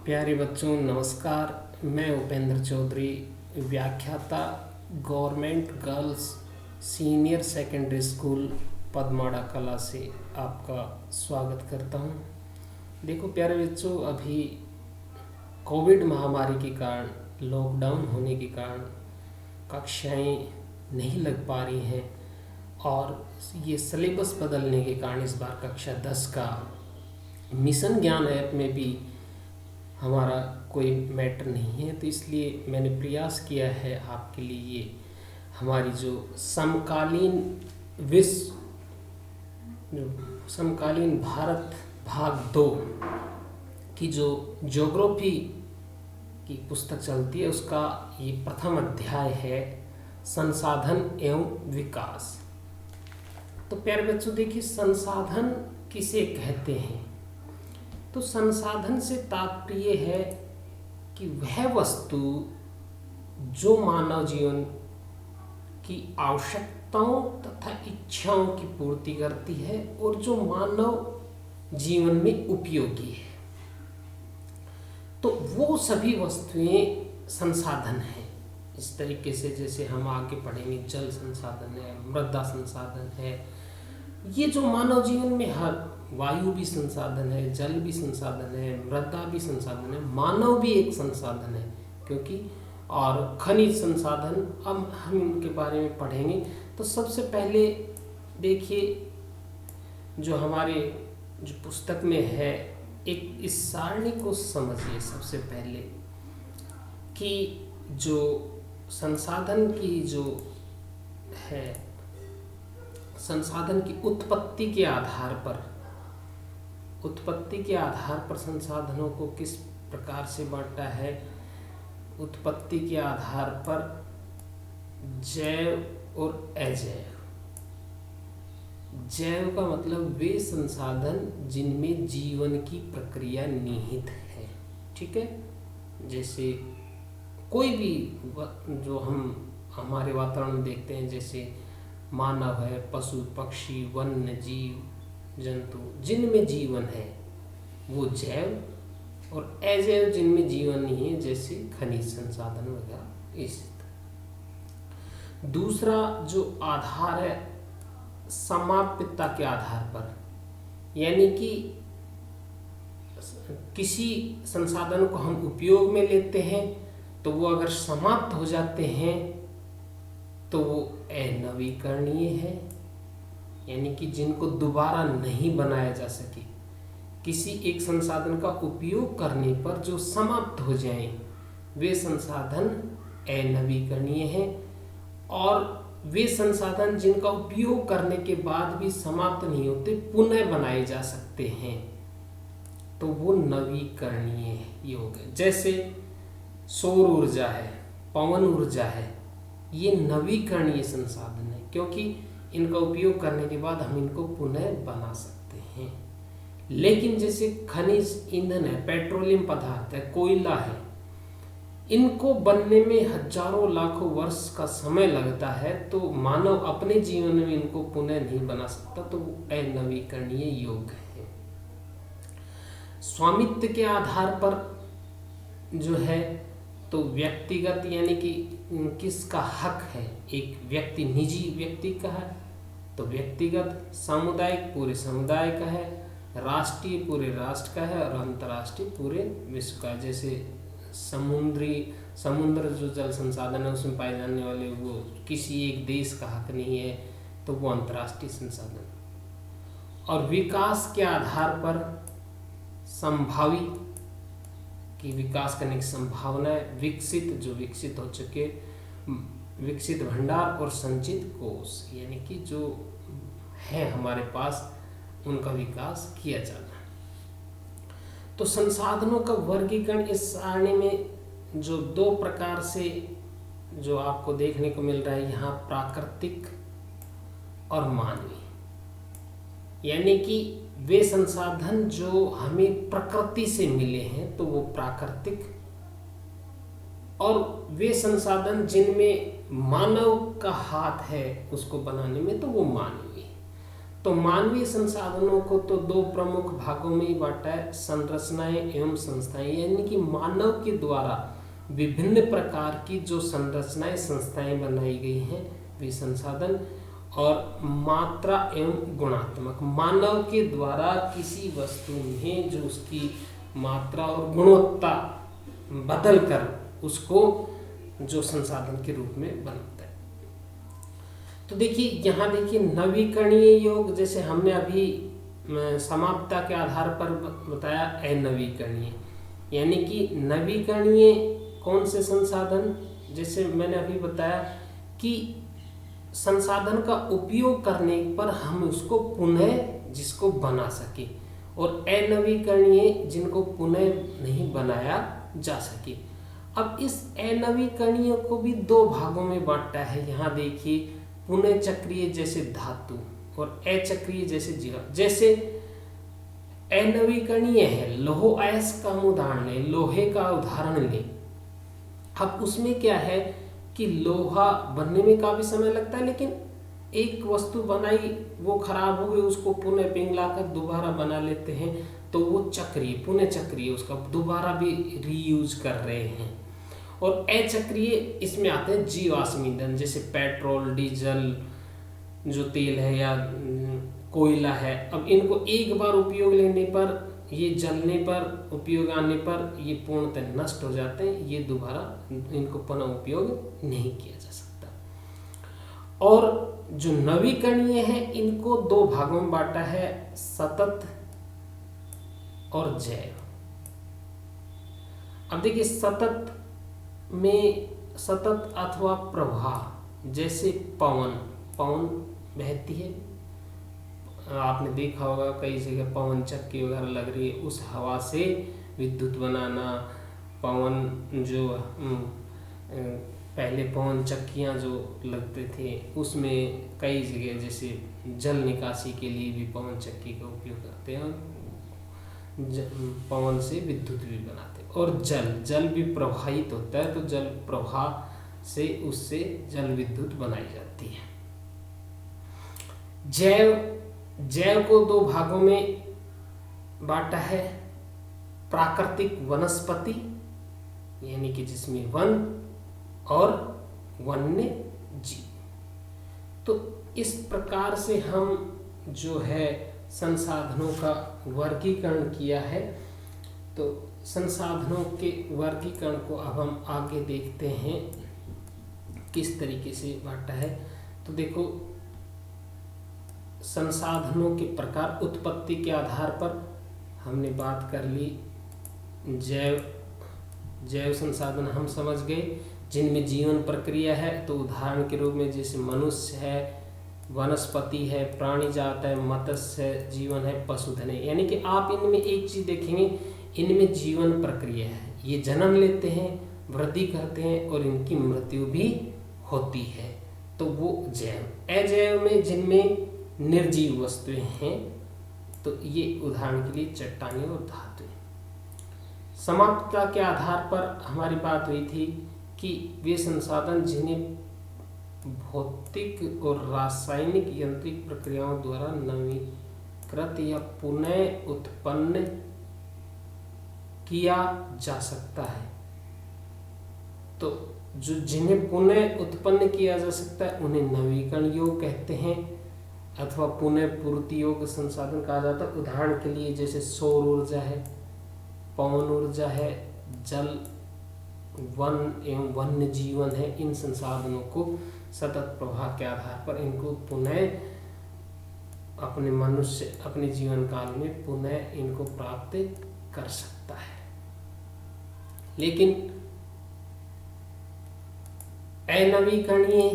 प्यारे बच्चों नमस्कार। मैं उपेंद्र चौधरी, व्याख्याता, government girls senior secondary school Padmada कला से आपका स्वागत करता हूं। देखो प्यारे बच्चों, अभी कोविड महामारी के कारण, लॉकडाउन होने के कारण कक्षाएं नहीं लग पा रही हैं और ये सिलेबस बदलने के कारण इस बार कक्षा 10 का मिशन ज्ञान ऐप में भी हमारा कोई मैटर नहीं है। तो इसलिए मैंने प्रयास किया है आपके लिए ये हमारी जो समकालीन विश्व, जो समकालीन भारत भाग 2 की जो ज्योग्राफी की पुस्तक चलती है उसका ये प्रथम अध्याय है, संसाधन एवं विकास। तो प्यारे बच्चों देखिए, संसाधन किसे कहते हैं? तो संसाधन से तात्पर्य है कि वह वस्तु जो मानव जीवन की आवश्यकताओं तथा इच्छाओं की पूर्ति करती है और जो मानव जीवन में उपयोगी है, तो वो सभी वस्तुएं संसाधन हैं। इस तरीके से जैसे हम आगे पढ़ेंगे, जल संसाधन है, मृदा संसाधन है, ये जो मानव जीवन में हर वायु भी संसाधन है, जल भी संसाधन है, मृदा भी संसाधन है, मानव भी एक संसाधन है, क्योंकि और खनिज संसाधन, अब हम इनके बारे में पढ़ेंगे। तो सबसे पहले देखिए, जो हमारे जो पुस्तक में है, एक इस सारणी को समझिए सबसे पहले कि जो संसाधन की जो है, संसाधन की उत्पत्ति के आधार पर संसाधनों को किस प्रकार से बांटा है। उत्पत्ति के आधार पर जैव और अजैव। जैव का मतलब वे संसाधन जिनमें जीवन की प्रक्रिया निहित है, ठीक है। जैसे कोई भी जो हम हमारे वातावरण में देखते हैं, जैसे मानव है, पशु पक्षी, वन्य जीव जंतु, जिनमें जीवन है वो जैव, और अजैव जिनमें जीवन नहीं है, जैसे खनिज संसाधन वगैरह। इस दूसरा जो आधार है, समाप्यता के आधार पर, यानी कि किसी संसाधन को हम उपयोग में लेते हैं तो वो अगर समाप्त हो जाते हैं तो वो अनवीकरणीय है, यानी कि जिनको दोबारा नहीं बनाया जा सके। किसी एक संसाधन का उपयोग करने पर जो समाप्त हो जाएं, वे संसाधन अनवीकरणीय हैं, और वे संसाधन जिनका उपयोग करने के बाद भी समाप्त नहीं होते, पुनः बनाए जा सकते हैं, तो वो नवीकरणीय ये हो गए। जैसे सौर ऊर्जा है, पवन ऊर्जा है, ये नवीकरणीय संसाधन है, क्योंकि इनका उपयोग करने के बाद हम इनको पुनः बना सकते हैं। लेकिन जैसे खनिज ईंधन है, पेट्रोलियम पदार्थ है, कोयला है, इनको बनने में हजारों लाखों वर्ष का समय लगता है, तो मानव अपने जीवन में इनको पुनः नहीं बना सकता, तो वो अनवीकरणीय योग्य है। स्वामित्व के आधार पर जो है, तो व्यक्तिगत, यानी कि किसका हक है, एक व्यक्ति निजी व्यक्ति का है तो व्यक्तिगत, सामुदायिक पूरे समुदाय का है, राष्ट्रीय पूरे राष्ट्र का है, और अंतर्राष्ट्रीय पूरे विश्व का। जैसे समुद्र जो जल संसाधन है उसमें पाए जाने वाले वो किसी एक देश का हक नहीं है, तो वो अंतर्राष्ट्रीय संसाधन। और विकास के आधार पर संभावी कि विकास करने की संभावना है, विकसित जो विकसित हो चुके, विकसित भंडार और संचित कोष, यानी कि जो है हमारे पास उनका विकास किया जाना। तो संसाधनों का वर्गीकरण इस सारणी में जो दो प्रकार से जो आपको देखने को मिल रहा है यहाँ, प्राकृतिक और मानवीय, यानी कि वे संसाधन जो हमें प्रकृति से मिले हैं तो वो प्राकृतिक, और वे संसाधन जिनमें मानव का हाथ है उसको बनाने में, तो वो मानवीय। तो मानवीय संसाधनों को तो दो प्रमुख भागों में ही बांटा है, संरचनाएं एवं संस्थाएं। यानी कि मानव के द्वारा विभिन्न प्रकार की जो संरचनाएं संस्थाएं बनाई गई हैं वे संसाधन, और मात्रा एवं गुणात्मक, मानव के द्वारा किसी वस्तु में जो उसकी मात्रा और गुणवत्ता बदल कर उसको जो संसाधन के रूप में बनाता है। तो देखिए यहाँ देखिए नवीकरणीय योग, जैसे हमने अभी समाप्तता के आधार पर बताया अनवीकरणीय, यानी कि नवीकरणीय कौन से संसाधन, जैसे मैंने अभी बताया कि संसाधन का उपयोग करने पर हम उसको पुनः जिसको बना सके, और अनवीकरणीय जिनको पुनः नहीं बनाया जा सके। अब इस अनवीकरणीय को भी दो भागों में बांटा है। यहाँ देखिए पुनः चक्रीय जैसे धातु और अचक्रीय जैसे जीवाश्म। जैसे अनवीकरणीय है लौह अयस्क का उदाहरण ले, लोहे का उदाहरण ले। अब उसमें क्या है कि लोहा बनने में काफी समय लगता है, लेकिन एक वस्तु बनाई वो खराब हो गई, उसको पुनः पिघलाकर दोबारा बना लेते हैं, तो वो चक्रीय, पुनः चक्रीय, उसका दोबारा भी रीयूज कर रहे हैं। और अचक्रीय इसमें आते हैं जीवाश्म ईंधन, जैसे पेट्रोल, डीजल जो तेल है या कोयला है। अब इनको एक बार उपयोग लेने पर, ये जलने पर, उपयोग आने पर ये पूर्णतः नष्ट हो जाते हैं, ये दोबारा इनको पुनः उपयोग नहीं किया जा सकता। और जो नवीकरणीय है इनको दो भागों में बांटा है, सतत और जैव। अब देखिए सतत में, सतत अथवा प्रवाह, जैसे पवन बहती है, आपने देखा होगा कई जगह पवन चक्की वगैरह लग रही है, उस हवा से विद्युत बनाना, पवन जो पहले पवन चक्कियाँ जो लगते थे उसमें कई जगह जैसे जल निकासी के लिए भी पवन चक्की का उपयोग करते हैं, पवन से विद्युत भी बनाते हैं। और जल भी प्रवाहित होता है, तो जल प्रवाह से उससे जल विद्युत बनाई जाती है। जैव को दो भागों में बांटा है, प्राकृतिक वनस्पति यानी कि जिसमें वन और वन्य जीव। तो इस प्रकार से हम जो है संसाधनों का वर्गीकरण किया है। तो संसाधनों के वर्गीकरण को अब हम आगे देखते हैं किस तरीके से बांटा है। तो देखो संसाधनों के प्रकार, उत्पत्ति के आधार पर हमने बात कर ली। जैव संसाधन हम समझ गए जिनमें जीवन प्रक्रिया है, तो उदाहरण के रूप में जैसे मनुष्य है, वनस्पति है, प्राणी जात है, मत्स्य जीवन है, पशुधन है। यानी कि आप इनमें एक चीज देखेंगे, इनमें जीवन प्रक्रिया है, ये जन्म लेते हैं, वृद्धि करते हैं और इनकी मृत्यु भी होती है, तो वो जैव। अजैव में जिनमें निर्जीव वस्तुएं हैं, तो ये उदाहरण के लिए चट्टानें और धातुएं। समाप्तता के आधार पर हमारी बात हुई थी कि वे संसाधन जिन्हें भौतिक और रासायनिक यांत्रिक प्रक्रियाओं द्वारा नवीकृत या पुनः उत्पन्न किया जा सकता है। तो जो जिन्हें पुनः उत्पन्न किया जा सकता है उन्हें नवीकरण योग कहते हैं, अथवा पुनः पूर्ति योग संसाधन कहा जाता है। उदाहरण के लिए जैसे सौर ऊर्जा है, पवन ऊर्जा है, जल, वन एवं वन्य जीवन है। इन संसाधनों को सतत प्रवाह के आधार पर इनको पुनः अपने मनुष्य अपने जीवन काल में पुनः इनको प्राप्त कर सकता है। लेकिन अनवीकरणीय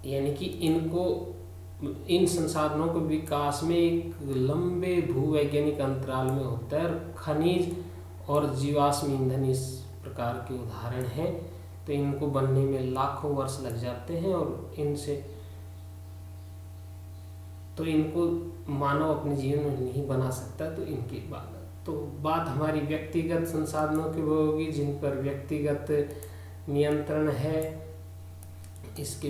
यानी कि इन संसाधनों के विकास में एक लंबे भूवैज्ञानिक अंतराल में होता है, और खनिज और जीवाश्म ईंधन इस प्रकार के उदाहरण हैं। तो इनको बनने में लाखों वर्ष लग जाते हैं, और इनको मानव अपने जीवन में नहीं बना सकता। तो इनकी बात हमारी व्यक्तिगत संसाधनों की वो होगी जिन पर व्यक्तिगत नियंत्रण है, इसके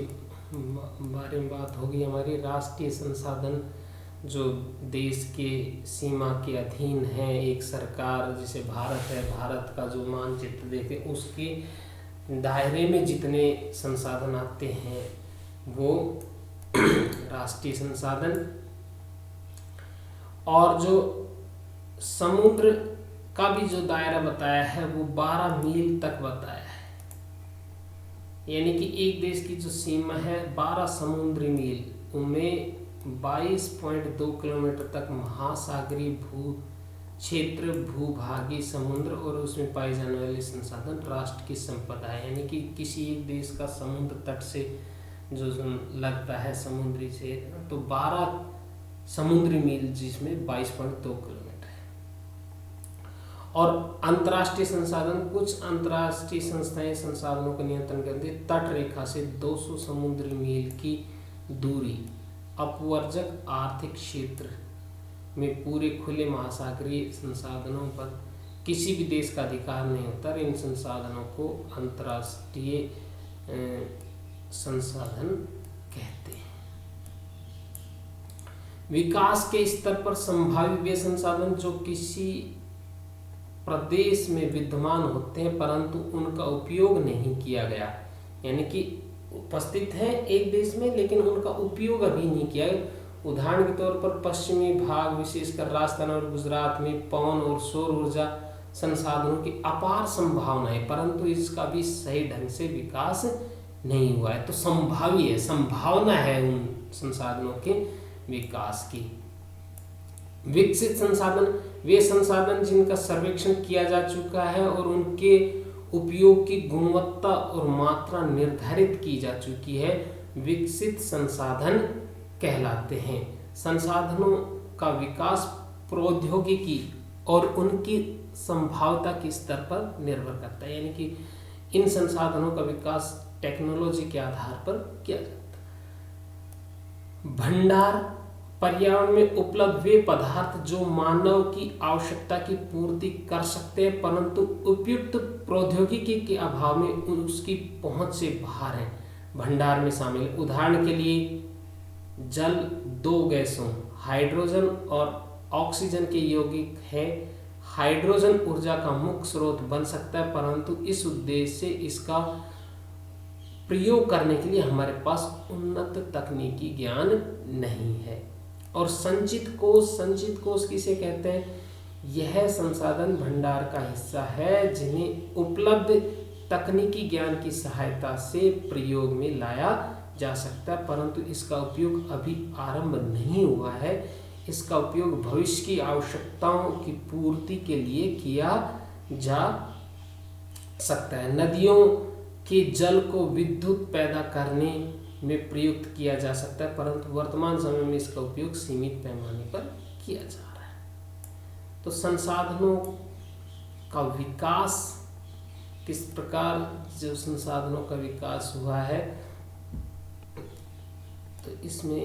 बारे में बात होगी। हमारी राष्ट्रीय संसाधन जो देश के सीमा के अधीन है, एक सरकार जैसे भारत है, भारत का जो मानचित्र देखे उसके दायरे में जितने संसाधन आते हैं वो राष्ट्रीय संसाधन, और जो समुद्र का भी जो दायरा बताया है वो 12 मील तक बताया है। यानी कि एक देश की जो सीमा है 12 समुद्री मील, उनमें 22.2 किलोमीटर तक महासागरीय भू क्षेत्र, भूभागी समुद्र और उसमें पाए जाने वाले संसाधन राष्ट्र की संपदा है। यानी कि किसी एक देश का समुद्र तट से जो लगता है समुद्री से, तो 12 समुद्री मील जिसमें 22.2 किलोमीटर है। और अंतर्राष्ट्रीय संसाधन, कुछ अंतर्राष्ट्रीय संस्थाएं संसाधनों का नियंत्रण करती है। तट रेखा से 200 समुद्री मील की दूरी अपवर्जक आर्थिक क्षेत्र में पूरे खुले महासागरीय संसाधनों पर किसी भी देश का अधिकार नहीं होता। इन संसाधनों को अंतर्राष्ट्रीय संसाधन कहते हैं। विकास के स्तर पर संभावित वे संसाधन जो किसी प्रदेश में विद्यमान होते हैं परंतु उनका उपयोग नहीं किया गया, यानी कि उपस्थित है एक देश में लेकिन उनका उपयोग अभी नहीं किया गया। उदाहरण के तौर पर पश्चिमी भाग विशेषकर राजस्थान और गुजरात में पवन और सौर ऊर्जा संसाधनों की अपार संभावना है परंतु इसका भी सही ढंग से विकास नहीं हुआ है। तो संभावी है, संभावना है उन संसाधनों के विकास की। विकसित संसाधन वे संसाधन जिनका सर्वेक्षण किया जा चुका है और उनके उपयोग की गुणवत्ता और मात्रा निर्धारित की जा चुकी है, विकसित संसाधन कहलाते हैं। संसाधनों का विकास प्रौद्योगिकी और उनकी संभाव्यता के स्तर पर निर्भर करता है, यानी कि इन संसाधनों का विकास टेक्नोलॉजी के आधार पर किया जाता है। भंडार पर्यावरण में उपलब्ध वे पदार्थ जो मानव की आवश्यकता की पूर्ति कर सकते हैं परंतु उपयुक्त प्रौद्योगिकी के अभाव में उसकी पहुंच से बाहर है, भंडार में शामिल। उदाहरण के लिए जल 2 गैसों हाइड्रोजन और ऑक्सीजन के यौगिक है। हाइड्रोजन ऊर्जा का मुख्य स्रोत बन सकता है परंतु इस उद्देश्य से इसका प्रयोग करने के लिए हमारे पास उन्नत तकनीकी ज्ञान नहीं है। और संचित कोष किसे कहते हैं? यह संसाधन भंडार का हिस्सा है जिन्हें उपलब्ध तकनीकी ज्ञान की सहायता से प्रयोग में लाया जा सकता है परंतु इसका उपयोग अभी आरंभ नहीं हुआ है। इसका उपयोग भविष्य की आवश्यकताओं की पूर्ति के लिए किया जा सकता है। नदियों के जल को विद्युत पैदा करने में प्रयुक्त किया जा सकता है परंतु वर्तमान समय में इसका उपयोग सीमित पैमाने पर किया जा रहा है। तो संसाधनों का विकास किस प्रकार जो संसाधनों का विकास हुआ है, तो इसमें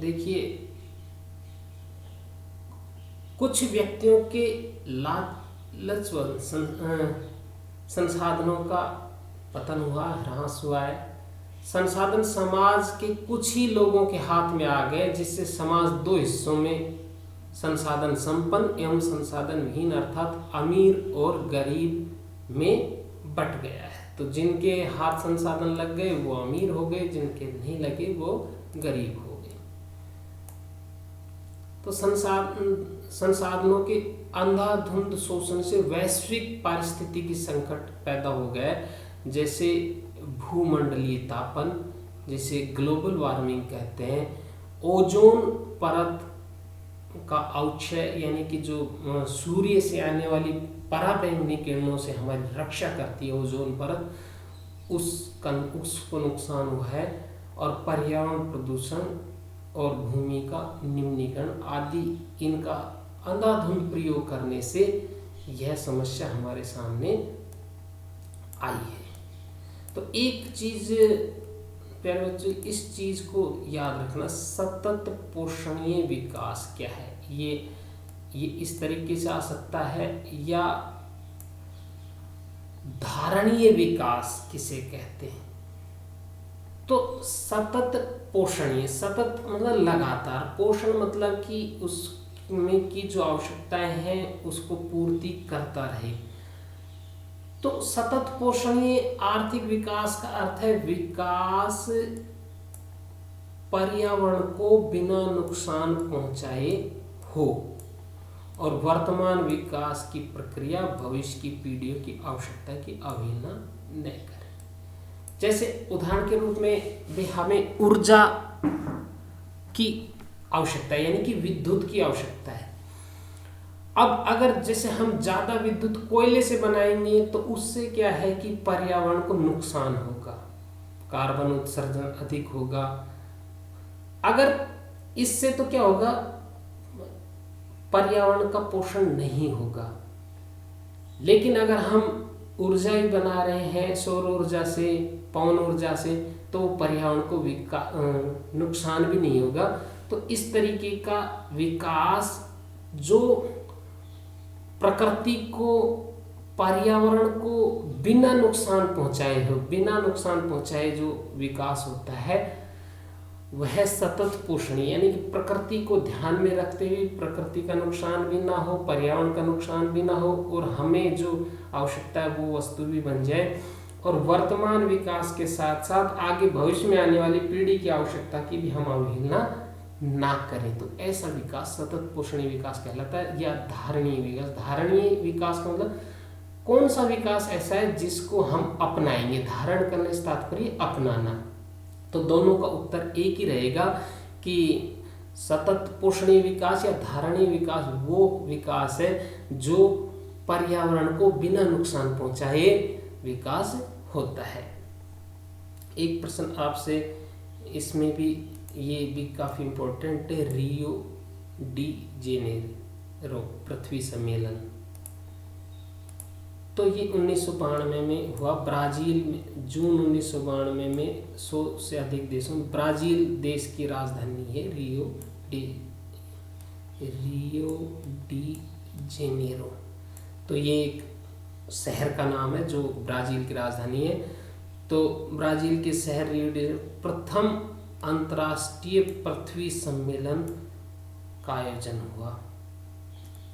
देखिए कुछ व्यक्तियों के लालचवश संसाधनों का पतन हुआ, ह्रास हुआ है। संसाधन समाज के कुछ ही लोगों के हाथ में आ गए जिससे समाज 2 हिस्सों में संसाधन संपन्न एवं संसाधन विहीन अर्थात अमीर और गरीब में बट गया है। तो जिनके हाथ संसाधन लग गए वो अमीर हो गए, जिनके नहीं लगे वो गरीब हो गए। तो संसाधनों के अंधाधुंध शोषण से वैश्विक पारिस्थितिकी संकट पैदा हो गया, जैसे भूमंडलीय तापन, जिसे ग्लोबल वार्मिंग कहते हैं। ओजोन परत का अवक्षय, यानी कि जो सूर्य से आने वाली पराबैंगनी किरणों से हमारी रक्षा करती है ओजोन परत, उसको नुकसान हुआ है। और पर्यावरण प्रदूषण और भूमि का निम्नीकरण आदि इनका अंधाधुंध प्रयोग करने से यह समस्या हमारे सामने आई है। तो एक चीज प्यारे बच्चों, इस चीज को याद रखना, सतत पोषणीय विकास क्या है। ये इस तरीके से आ सकता है, या धारणीय विकास किसे कहते हैं। तो सतत पोषणीय, सतत मतलब लगातार, पोषण मतलब कि उसमें की जो आवश्यकताएं हैं उसको पूर्ति करता रहे। तो सतत पोषणीय आर्थिक विकास का अर्थ है विकास पर्यावरण को बिना नुकसान पहुंचाए हो और वर्तमान विकास की प्रक्रिया भविष्य की पीढ़ियों की आवश्यकता की अवहेलना न करे। जैसे उदाहरण के रूप में भी हमें ऊर्जा की आवश्यकता है, यानी कि विद्युत की आवश्यकता है। अब अगर जैसे हम ज़्यादा विद्युत कोयले से बनाएंगे तो उससे क्या है कि पर्यावरण को नुकसान होगा, कार्बन उत्सर्जन अधिक होगा। अगर इससे तो क्या होगा, पर्यावरण का पोषण नहीं होगा। लेकिन अगर हम ऊर्जा ही बना रहे हैं सौर ऊर्जा से, पवन ऊर्जा से, तो पर्यावरण को नुकसान भी नहीं होगा। तो इस तरीके का विकास जो प्रकृति को, पर्यावरण को बिना नुकसान पहुंचाए जो विकास होता है वह सतत पोषणीय, यानी कि प्रकृति को ध्यान में रखते हुए प्रकृति का नुकसान भी ना हो, पर्यावरण का नुकसान भी ना हो और हमें जो आवश्यकता है वो वस्तु भी बन जाए और वर्तमान विकास के साथ साथ आगे भविष्य में आने वाली पीढ़ी की आवश्यकता की भी हम अवहेलना ना करें। तो ऐसा विकास सतत पोषणीय विकास कहलाता है। या धारणीय विकास, धारणीय विकास का मतलब कौन सा विकास ऐसा है जिसको हम अपनाएंगे, धारण करने से तात्पर्य अपनाना। तो दोनों का उत्तर एक ही रहेगा कि सतत पोषणीय विकास या धारणीय विकास वो विकास है जो पर्यावरण को बिना नुकसान पहुंचाए विकास होता है। एक प्रश्न आपसे इसमें भी, ये भी काफी इम्पोर्टेंट है, रियो डी जेनेरो पृथ्वी सम्मेलन। तो ये 1992 में हुआ ब्राजील में, जून 1992 में 100 से अधिक देशों में। ब्राजील देश की राजधानी है रियो डी जेनेरो। तो ये एक शहर का नाम है जो ब्राजील की राजधानी है। तो ब्राजील के शहर रियो डी प्रथम अंतर्राष्ट्रीय पृथ्वी सम्मेलन का आयोजन हुआ।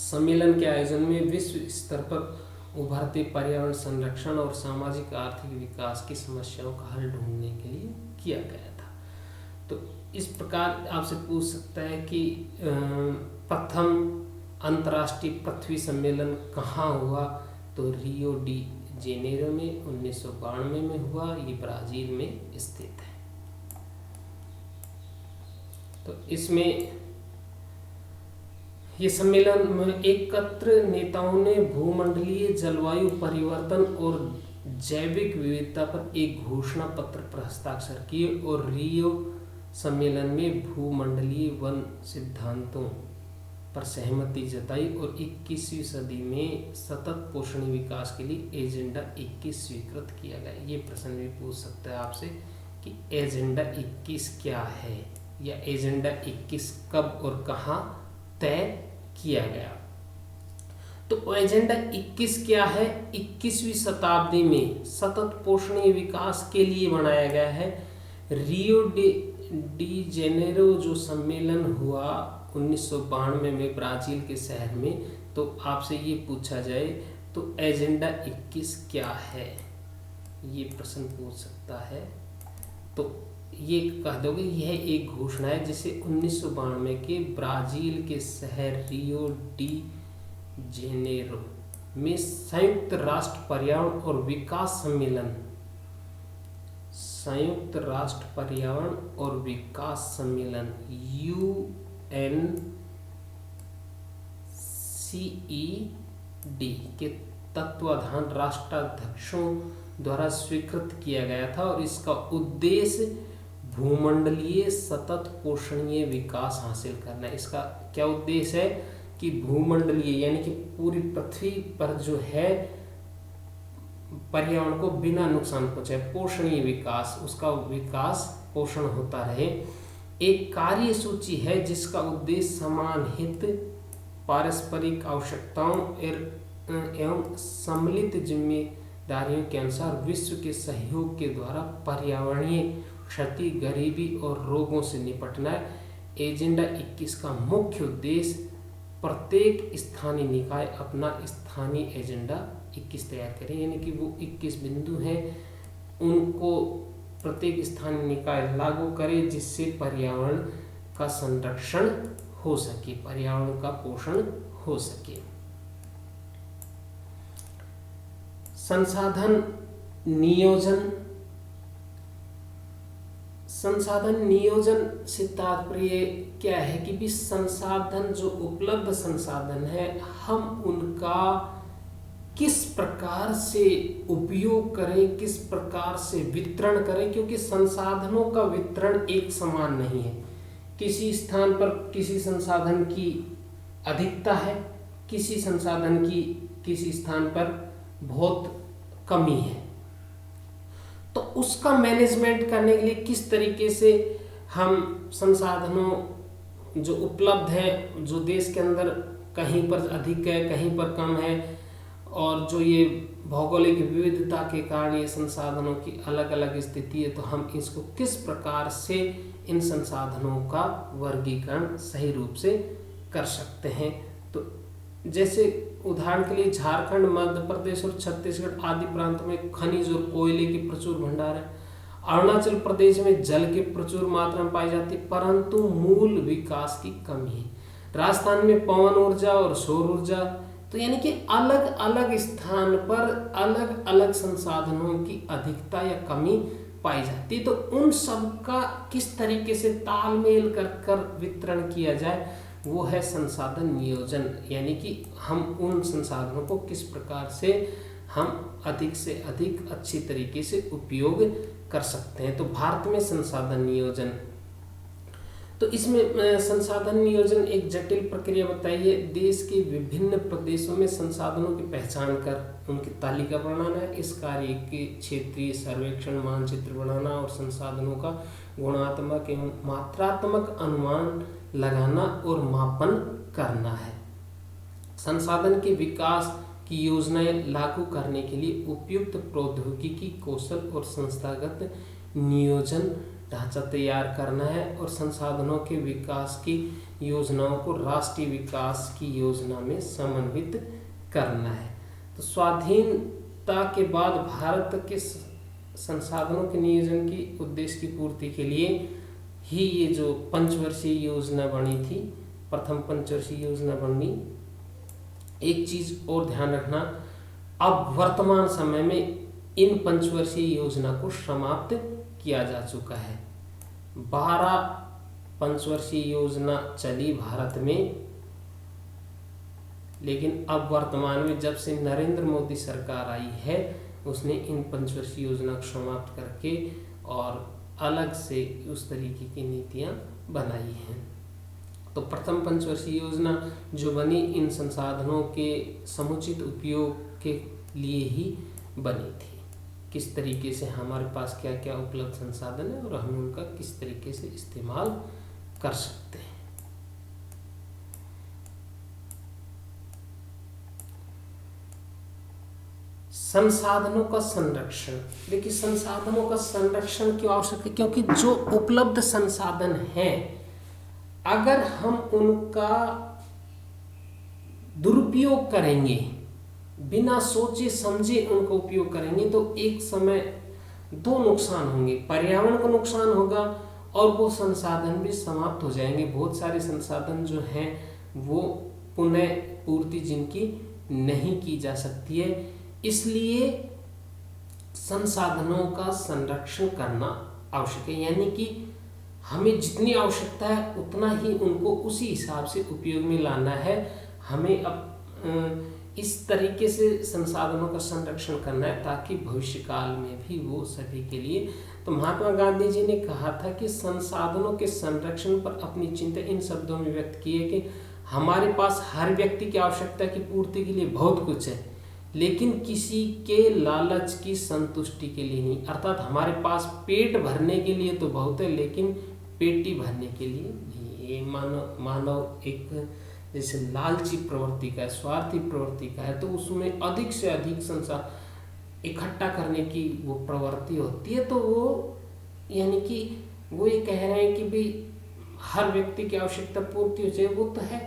सम्मेलन के आयोजन में विश्व स्तर पर उभरते पर्यावरण संरक्षण और सामाजिक आर्थिक विकास की समस्याओं का हल ढूंढने के लिए किया गया था। तो इस प्रकार आपसे पूछ सकता है कि प्रथम अंतर्राष्ट्रीय पृथ्वी सम्मेलन कहाँ हुआ, तो रियो डी जेनेरो में 1992 में हुआ। ये ब्राजील में स्थित है। तो इसमें ये सम्मेलन में एकत्र नेताओं ने भूमंडलीय जलवायु परिवर्तन और जैविक विविधता पर एक घोषणा पत्र पर हस्ताक्षर किए और रियो सम्मेलन में भूमंडलीय वन सिद्धांतों पर सहमति जताई और 21वीं सदी में सतत पोषणीय विकास के लिए एजेंडा 21 स्वीकृत किया गया। ये प्रश्न भी पूछ सकता है आपसे कि एजेंडा 21 क्या है या एजेंडा 21 कब और कहाँ तय किया गया। तो एजेंडा 21 क्या है, 21वीं शताब्दी में सतत पोषणीय विकास के लिए बनाया गया है। रियो डी जेनेरो जो सम्मेलन हुआ 1992 में ब्राजील के शहर में, तो आपसे ये पूछा जाए तो एजेंडा 21 क्या है, ये प्रश्न पूछ सकता है। तो ये कह दोगे यह एक घोषणा है जिसे 1992 के ब्राजील के शहर रियो डी जेनेरो में संयुक्त राष्ट्र पर्यावरण और विकास सम्मेलन, संयुक्त राष्ट्र पर्यावरण और विकास सम्मेलन UNCED के तत्वाधान राष्ट्राध्यक्षों द्वारा स्वीकृत किया गया था और इसका उद्देश्य भूमंडलीय सतत पोषणीय विकास हासिल करना है। इसका क्या उद्देश्य है कि भूमंडलीय यानी कि पूरी पृथ्वी पर जो है पर्यावरण को बिना नुकसान पहुंचाए, पोषणीय विकास, उसका विकास पोषण होता रहे। एक कार्य सूची है जिसका उद्देश्य समान हित, पारस्परिक आवश्यकताओं एवं सम्मिलित जिम्मेदारियों के अनुसार विश्व के सहयोग के द्वारा पर्यावरणीय क्षति, गरीबी और रोगों से निपटना है। एजेंडा 21 का मुख्य उद्देश्य प्रत्येक स्थानीय निकाय अपना स्थानीय एजेंडा 21 तैयार करें, यानी कि वो 21 बिंदु हैं, उनको प्रत्येक स्थानीय निकाय लागू करे जिससे पर्यावरण का संरक्षण हो सके, पर्यावरण का पोषण हो सके। संसाधन नियोजन। संसाधन नियोजन से तात्पर्य क्या है कि भी संसाधन, जो उपलब्ध संसाधन है, हम उनका किस प्रकार से उपयोग करें, किस प्रकार से वितरण करें, क्योंकि संसाधनों का वितरण एक समान नहीं है। किसी स्थान पर किसी संसाधन की अधिकता है, किसी संसाधन की किसी स्थान पर बहुत कमी है। तो उसका मैनेजमेंट करने के लिए किस तरीके से हम संसाधनों जो उपलब्ध है, जो देश के अंदर कहीं पर अधिक है, कहीं पर कम है, और जो ये भौगोलिक विविधता के कारण ये संसाधनों की अलग अलग स्थिति है, तो हम इसको किस प्रकार से इन संसाधनों का वर्गीकरण सही रूप से कर सकते हैं। तो जैसे उदाहरण के लिए झारखंड, मध्य प्रदेश और छत्तीसगढ़ आदि प्रांत में खनिज और कोयले की प्रचुर भंडार है। अरुणाचल प्रदेश में जल की प्रचुर मात्रा में पाई जाती है, परंतु मूल विकास की कमी है। राजस्थान में पवन ऊर्जा और सौर ऊर्जा, तो यानी कि अलग अलग स्थान पर अलग अलग संसाधनों की अधिकता या कमी पाई जाती है। तो उन सब का किस तरीके से तालमेल कर वितरण किया जाए, वो है संसाधन नियोजन, यानी कि हम उन संसाधनों को किस प्रकार से हम अधिक से अधिक अच्छी तरीके से उपयोग कर सकते हैं। तो भारत में संसाधन नियोजन, तो इसमें संसाधन नियोजन एक जटिल प्रक्रिया बताई है। देश के विभिन्न प्रदेशों में संसाधनों की पहचान कर उनकी तालिका बनाना है। इस कार्य के क्षेत्रीय सर्वेक्षण, मानचित्र बनाना और संसाधनों का गुणात्मक एवं मात्रात्मक अनुमान लगाना और मापन करना है। संसाधन के विकास की योजनाएं लागू करने के लिए उपयुक्त प्रौद्योगिकी, कौशल और संस्थागत नियोजन ढांचा तैयार करना है और संसाधनों के विकास की योजनाओं को राष्ट्रीय विकास की योजना में समन्वित करना है। तो स्वाधीनता के बाद भारत के संसाधनों के नियोजन की उद्देश्य की पूर्ति के लिए ही ये जो पंचवर्षीय योजना बनी थी, प्रथम पंचवर्षीय योजना बनी। एक चीज और ध्यान रखना, अब वर्तमान समय में इन पंचवर्षीय योजना को समाप्त किया जा चुका है। 12 पंचवर्षीय योजना चली भारत में, लेकिन अब वर्तमान में जब से नरेंद्र मोदी सरकार आई है, उसने इन पंचवर्षीय योजना को समाप्त करके और अलग से उस तरीके की नीतियां बनाई हैं। तो प्रथम पंचवर्षीय योजना जो बनी, इन संसाधनों के समुचित उपयोग के लिए ही बनी थी। किस तरीके से हमारे पास क्या क्या उपलब्ध संसाधन है और हम उनका किस तरीके से इस्तेमाल कर सकते हैं। संसाधनों का संरक्षण। देखिए, संसाधनों का संरक्षण क्यों आवश्यक है? क्योंकि जो उपलब्ध संसाधन हैं, अगर हम उनका दुरुपयोग करेंगे, बिना सोचे समझे उनका उपयोग करेंगे, तो एक समय दो नुकसान होंगे। पर्यावरण को नुकसान होगा और वो संसाधन भी समाप्त हो जाएंगे। बहुत सारे संसाधन जो हैं वो पुनः पूर्ति जिनकी नहीं की जा सकती है। इसलिए संसाधनों का संरक्षण करना आवश्यक है, यानी कि हमें जितनी आवश्यकता है उतना ही उनको उसी हिसाब से उपयोग में लाना है। हमें अब इस तरीके से संसाधनों का संरक्षण करना है ताकि भविष्य काल में भी वो सभी के लिए। तो महात्मा गांधी जी ने कहा था कि संसाधनों के संरक्षण पर अपनी चिंता इन शब्दों में व्यक्त की है कि हमारे पास हर व्यक्ति की आवश्यकता की पूर्ति के लिए बहुत कुछ है, लेकिन किसी के लालच की संतुष्टि के लिए नहीं। अर्थात हमारे पास पेट भरने के लिए तो बहुत है, लेकिन पेटी भरने के लिए नहीं। ये मानव एक जैसे लालची प्रवृत्ति का है, स्वार्थी प्रवृत्ति का है, तो उसमें अधिक से अधिक संसाधन इकट्ठा करने की वो प्रवृत्ति होती है, तो वो यानी कि वो ये कह रहे हैं कि भाई हर व्यक्ति की आवश्यकता पूर्ति हो जाए, वो तो है,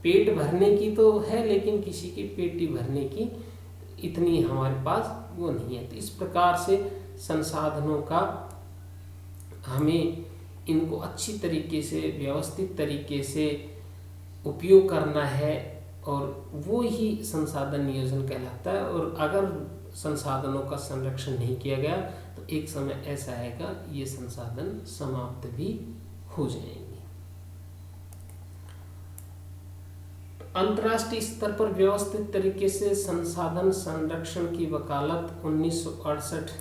पेट भरने की तो है, लेकिन किसी की पेटी भरने की इतनी हमारे पास वो नहीं है। तो इस प्रकार से संसाधनों का हमें इनको अच्छी तरीके से, व्यवस्थित तरीके से उपयोग करना है, और वो ही संसाधन नियोजन कहलाता है। और अगर संसाधनों का संरक्षण नहीं किया गया तो एक समय ऐसा आएगा ये संसाधन समाप्त भी हो जाएंगे। अंतर्राष्ट्रीय स्तर पर व्यवस्थित तरीके से संसाधन संरक्षण की वकालत 1968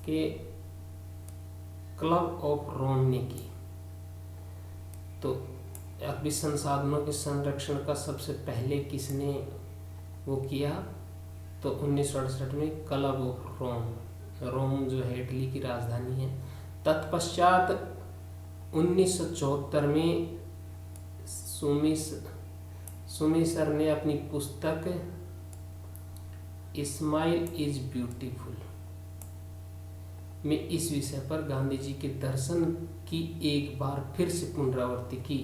के क्लब ऑफ रोम ने की। तो अभी संसाधनों के संरक्षण का सबसे पहले किसने वो किया? तो 1968 में क्लब ऑफ रोम, रोम जो है इटली की राजधानी है। तत्पश्चात 1974 में सुमिसर ने अपनी पुस्तक स्माइल इज ब्यूटीफुल में इस विषय पर गांधी जी के दर्शन की एक बार फिर से पुनरावृत्ति की।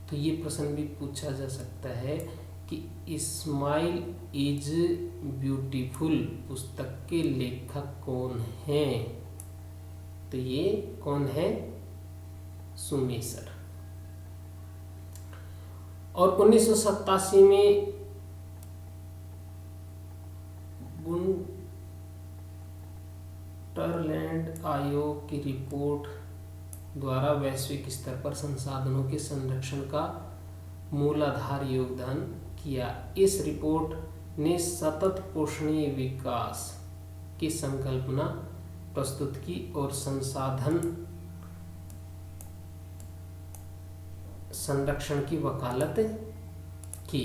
तो ये प्रश्न भी पूछा जा सकता है कि स्माइल इज ब्यूटीफुल पुस्तक के लेखक कौन हैं? तो ये कौन है? सुमेसर। और 1987 में बुंटरलैंड आयोग की रिपोर्ट द्वारा वैश्विक स्तर पर संसाधनों के संरक्षण का मूलाधार योगदान किया। इस रिपोर्ट ने सतत पोषणीय विकास की संकल्पना प्रस्तुत की और संसाधन संरक्षण की वकालत की।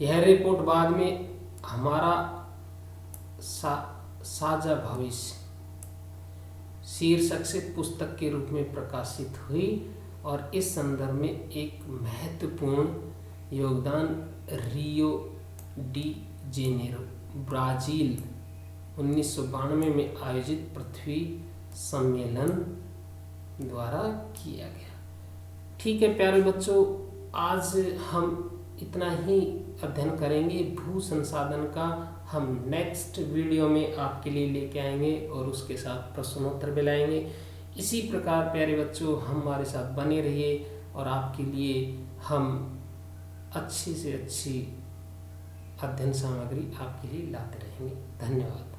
यह रिपोर्ट बाद में हमारा साझा भविष्य शीर्षक से पुस्तक के रूप में प्रकाशित हुई और इस संदर्भ में एक महत्वपूर्ण योगदान रियो डी जेनेरो ब्राजील 1992 में आयोजित पृथ्वी सम्मेलन द्वारा किया गया। ठीक है प्यारे बच्चों, आज हम इतना ही अध्ययन करेंगे। भू संसाधन का हम नेक्स्ट वीडियो में आपके लिए लेके आएंगे और उसके साथ प्रश्नोत्तर भी लाएंगे। इसी प्रकार प्यारे बच्चों हमारे साथ बने रहिए और आपके लिए हम अच्छी से अच्छी अध्ययन सामग्री आपके लिए लाते रहेंगे। धन्यवाद।